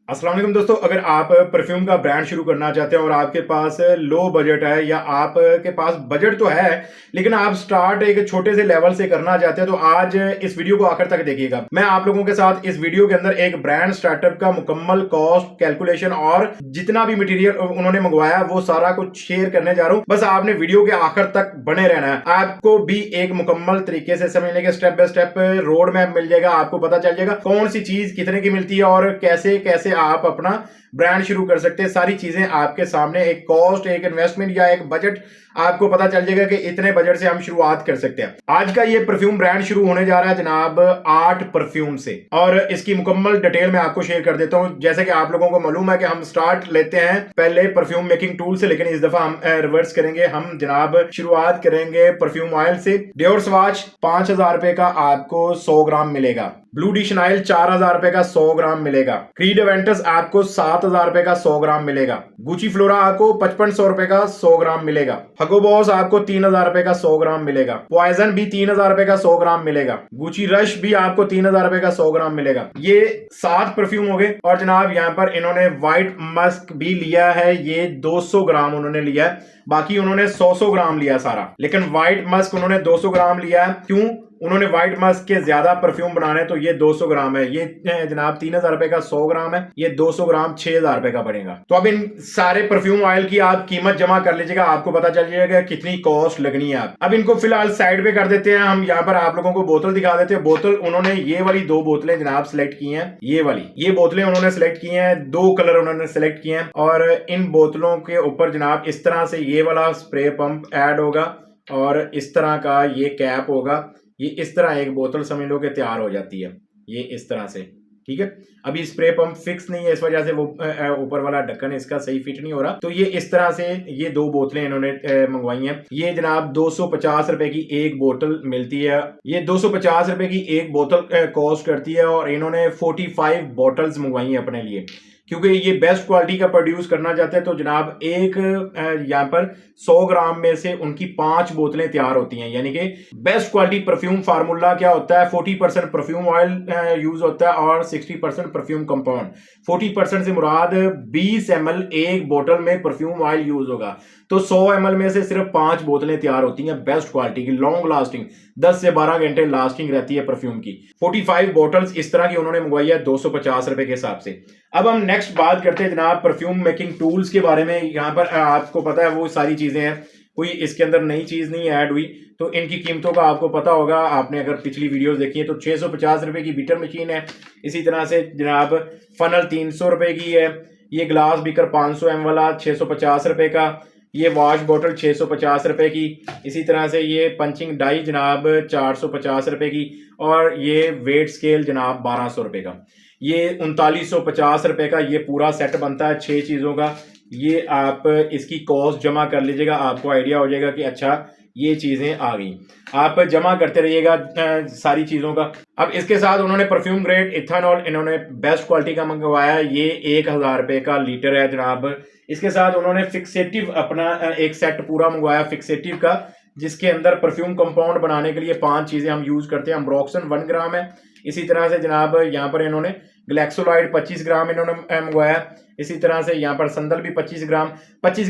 अस्सलाम वालेकुम दोस्तों, अगर आप परफ्यूम का ब्रांड शुरू करना चाहते हैं और आपके पास लो बजट है या आपके पास बजट तो है लेकिन आप स्टार्ट एक छोटे से लेवल से करना चाहते हैं तो आज इस वीडियो को आखिर तक देखिएगा। मैं आप लोगों के साथ इस वीडियो के अंदर एक ब्रांड स्टार्टअप का मुकम्मल कॉस्ट कैलकुलेशन और जितना भी मटेरियल उन्होंने मंगवाया वो सारा कुछ शेयर करने जा रहा हूं। बस आपने वीडियो के आखिर तक बने रहना है। आपको भी एक मुकम्मल तरीके से समझने के step by step road map मिल जाएगा। आपको पता चल जाएगा कौन सी चीज कितने की मिलती है और कैसे कैसे आप अपना ब्रांड शुरू कर सकते हैं। सारी चीजें आपके सामने, एक कॉस्ट, एक इन्वेस्टमेंट या एक बजट आपको पता चल जाएगा कि इतने बजट से हम शुरुआत कर सकते हैं। आज का ये परफ्यूम ब्रांड शुरू होने जा रहा है जनाब 8 परफ्यूम से और इसकी मुकम्मल डिटेल मैं आपको शेयर कर देता हूं। जैसे कि आप लोगों को मालूम है कि हम स्टार्ट लेते हैं पहले परफ्यूम मेकिंग टूल से, लेकिन इस दफा हम रिवर्स करेंगे। हम जनाब शुरुआत करेंगे परफ्यूम ऑयल से। डियोर स्वाच 5000 रुपए का आपको 100 ग्राम मिलेगा। ब्लू डी शनाइल 4000 रुपए का 100 ग्राम मिलेगा। क्रीड एवेंटस आपको 7000 रुपए का 100 ग्राम मिलेगा। गुची फ्लोरा आपको 5500 रुपए का 100 ग्राम मिलेगा। हगो बॉस आपको 3000 रुपए का 100 ग्राम मिलेगा। पॉइजन भी 3000 रुपए का 100 ग्राम मिलेगा। गुची रश भी आपको 3000 रुपए का 100 ग्राम मिलेगा। ये 7 परफ्यूम हो गए और जनाब यहाँ पर इन्होंने व्हाइट मस्क भी लिया है। ये 200 ग्राम उन्होंने लिया है, बाकी उन्होंने 100 ग्राम लिया सारा, लेकिन व्हाइट मस्क उन्होंने 200 ग्राम लिया है। क्यों? उन्होंने व्हाइट मस्क के ज्यादा परफ्यूम बनाने, तो ये 200 ग्राम है। ये जनाब 3000 रुपए का 100 ग्राम है। ये 200 ग्राम 6000 रुपए का बनेगा। तो अब इन सारे परफ्यूम ऑयल की आप कीमत जमा कर लीजिएगा, आपको पता चल जाएगा कितनी कॉस्ट लगनी है। आप अब इनको फिलहाल साइड पे कर देते हैं। हम यहाँ पर आप लोगों को बोतल दिखा देते हैं। बोतल उन्होंने ये वाली 2 बोतलें जनाब सिलेक्ट की हैं। ये बोतलें उन्होंने सिलेक्ट की हैं। 2 कलर उन्होंने सिलेक्ट किए हैं और इन बोतलों के ऊपर जनाब इस तरह से ये वाला स्प्रे पंप ऐड होगा और इस तरह का ये कैप होगा। ये इस तरह एक बोतल समझ लो कि तैयार हो जाती है, ये इस तरह से। ठीक है, अभी स्प्रे पंप फिक्स नहीं है, इस वजह से वो ऊपर वाला ढक्कन इसका सही फिट नहीं हो रहा। तो ये इस तरह से ये 2 बोतलें इन्होंने मंगवाई हैं। ये जनाब 250 रुपए की एक बोतल मिलती है। ये 250 रुपए की एक बोतल कॉस्ट करती है और इन्होंने 45 बोटल्स मंगवाई हैं अपने लिए, क्योंकि ये बेस्ट क्वालिटी का प्रोड्यूस करना चाहते हैं। तो जनाब एक यहाँ पर 100 ग्राम में से उनकी 5 बोतलें तैयार होती हैं। यानी कि बेस्ट क्वालिटी परफ्यूम फार्मूला क्या होता है? 40% परफ्यूम ऑयल यूज होता है और 60% परफ्यूम कंपाउंड। 40% से मुराद 20 ml एक बोतल में परफ्यूम ऑयल यूज होगा। तो 100 ml में से सिर्फ 5 बोतलें तैयार होती हैं बेस्ट क्वालिटी की, लॉन्ग लास्टिंग, 10 से 12 घंटे लास्टिंग रहती है परफ्यूम की। 45 बोटल्स इस तरह की उन्होंने मंगवाई है 250 रुपए के हिसाब से। अब हम नेक्स्ट बात करते हैं जनाब परफ्यूम मेकिंग टूल्स के बारे में। यहाँ पर आपको पता है वो सारी चीजें हैं, कोई इसके अंदर नई चीज नहीं ऐड हुई। तो इनकी कीमतों का आपको पता होगा, आपने अगर पिछली वीडियोस देखी है तो 650 रुपए की बीटर मशीन है। इसी तरह से जनाब फनल 300 रुपए की है। ये ग्लास बीकर 500 ml वाला 650 रुपए का। ये वॉश बोतल 650 रुपए की। इसी तरह से ये पंचिंग डाई जनाब 450 रुपए की और ये वेट स्केल जनाब 1200 रुपए का। ये 3950 रुपए का ये पूरा सेट बनता है 6 चीज़ों का। ये आप इसकी कॉस्ट जमा कर लीजिएगा, आपको आइडिया हो जाएगा कि अच्छा ये चीज़ें आ गई। आप जमा करते रहिएगा सारी चीज़ों का। अब इसके साथ उन्होंने परफ्यूम ग्रेड इथेनॉल इन्होंने बेस्ट क्वालिटी का मंगवाया। ये 1000 रुपए का लीटर है जनाब। इसके साथ उन्होंने फिक्सेटिव अपना एक सेट पूरा मंगवाया फिक्सेटिव का, जिसके अंदर परफ्यूम कंपाउंड बनाने के लिए 5 चीज़ें हम यूज़ करते हैं। अम्ब्रोक्सन 1 ग्राम है। इसी तरह से जनाब यहाँ पर इन्होंने ग्लैक्सोलाइड 25 ग्राम इन्होंने मंगवाया। इसी तरह से यहाँ पर संदल भी 25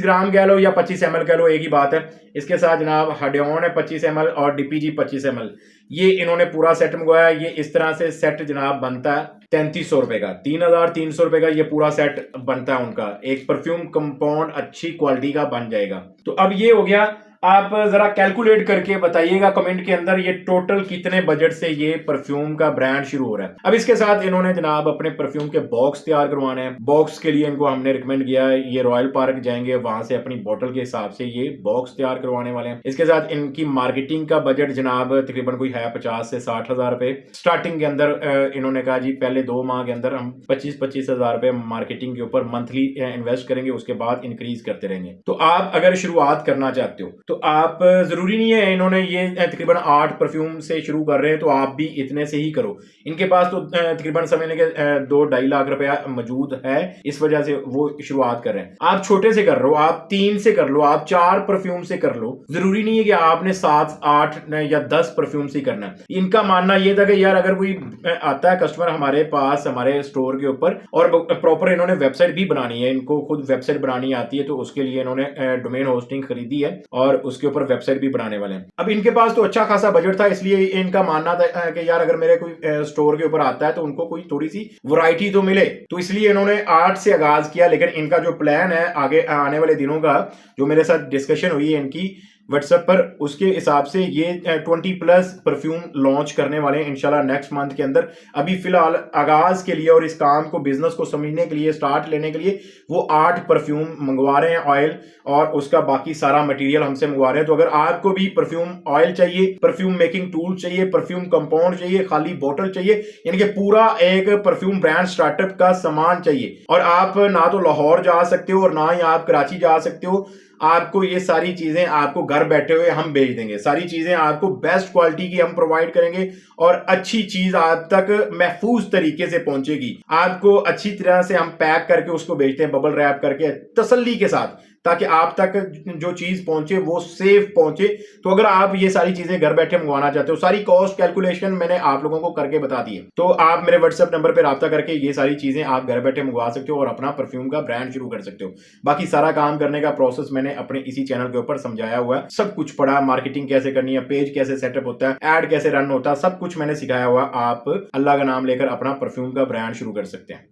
ग्राम कह लो या 25 ml कह लो, एक ही बात है। इसके साथ जनाब हडियन है 25 ml और डीपीजी 25 ml। ये इन्होंने पूरा सेट मंगवाया। ये इस तरह से सेट जनाब बनता है 3300 रुपए का। 3300 रुपए का ये पूरा सेट बनता है उनका। एक परफ्यूम कंपाउंड अच्छी क्वालिटी का बन जाएगा। तो अब ये हो गया। आप जरा कैलकुलेट करके बताइएगा कमेंट के अंदर ये टोटल कितने बजट से ये परफ्यूम का ब्रांड शुरू हो रहा है। अब इसके साथ इन्होंने जनाब अपने परफ्यूम के बॉक्स तैयार करवाने हैं। बॉक्स के लिए इनको हमने रिकमेंड किया है, ये रॉयल पार्क जाएंगे, वहां से अपनी बोतल के हिसाब से ये बॉक्स तैयार करवाने वाले हैं। इसके साथ इनकी मार्केटिंग का बजट जनाब तकरीबन कोई है 50 से 60 हजार रुपए। स्टार्टिंग के अंदर इन्होंने कहा जी पहले 2 माह के अंदर हम 25 हजार रुपए मार्केटिंग के ऊपर मंथली इन्वेस्ट करेंगे, उसके बाद इंक्रीज करते रहेंगे। तो आप अगर शुरुआत करना चाहते हो तो आप ज़रूरी नहीं है इन्होंने ये तकरीबन 8 परफ्यूम से शुरू कर रहे हैं तो आप भी इतने से ही करो। इनके पास तो तकरीबन समझने के 2-2.5 लाख रुपया मौजूद है, इस वजह से वो शुरुआत कर रहे हैं। आप छोटे से कर लो, आप 3 से कर लो, आप 4 परफ्यूम से कर लो। ज़रूरी नहीं है कि आपने 7, 8 या 10 परफ्यूम से करना है। इनका मानना ये था कि यार अगर कोई आता है कस्टमर हमारे पास हमारे स्टोर के ऊपर और प्रॉपर इन्होंने वेबसाइट भी बनानी है, इनको खुद वेबसाइट बनानी आती है, तो उसके लिए इन्होंने डोमेन होस्टिंग खरीदी है और उसके ऊपर वेबसाइट भी बनाने वाले हैं। अब इनके पास तो अच्छा खासा बजट था, इसलिए इनका मानना था कि यार अगर मेरे कोई स्टोर के ऊपर आता है तो उनको कोई थोड़ी सी वैरायटी तो मिले, तो इसलिए इन्होंने 8 से आगाज किया। लेकिन इनका जो प्लान है आगे आने वाले दिनों का, जो मेरे साथ डिस्कशन हुई है इनकी व्हाट्सएप पर, उसके हिसाब से ये 20+ परफ्यूम लॉन्च करने वाले हैं इंशाल्लाह नेक्स्ट मंथ के अंदर। अभी फिलहाल आगाज के लिए और इस काम को बिजनेस को समझने के लिए स्टार्ट लेने के लिए वो 8 परफ्यूम मंगवा रहे हैं ऑयल, और उसका बाकी सारा मटेरियल हमसे मंगवा रहे हैं। तो अगर आपको भी परफ्यूम ऑयल चाहिए, परफ्यूम मेकिंग टूल चाहिए, परफ्यूम कंपाउंड चाहिए, खाली बोतल चाहिए, यानी कि पूरा एक परफ्यूम ब्रांड स्टार्टअप का सामान चाहिए, और आप ना तो लाहौर जा सकते हो और ना ही आप कराची जा सकते हो, आपको ये सारी चीजें आपको घर बैठे हुए हम भेज देंगे। सारी चीजें आपको बेस्ट क्वालिटी की हम प्रोवाइड करेंगे और अच्छी चीज आप तक महफूज तरीके से पहुंचेगी। आपको अच्छी तरह से हम पैक करके उसको भेजते हैं, बबल रैप करके तसल्ली के साथ, ताकि आप तक जो चीज पहुंचे वो सेफ पहुंचे। तो अगर आप ये सारी चीजें घर बैठे मंगवाना चाहते हो, सारी कॉस्ट कैलकुलेशन मैंने आप लोगों को करके बता दी है, तो आप मेरे व्हाट्सएप नंबर पे राब्ता करके ये सारी चीजें आप घर बैठे मंगवा सकते हो और अपना परफ्यूम का ब्रांड शुरू कर सकते हो। बाकी सारा काम करने का प्रोसेस मैंने अपने इसी चैनल के ऊपर समझाया हुआ है, सब कुछ पढ़ा, मार्केटिंग कैसे करनी है, पेज कैसे सेटअप होता है, एड कैसे रन होता है, सब कुछ मैंने सिखाया हुआ। आप अल्लाह का नाम लेकर अपना परफ्यूम का ब्रांड शुरू कर सकते हैं।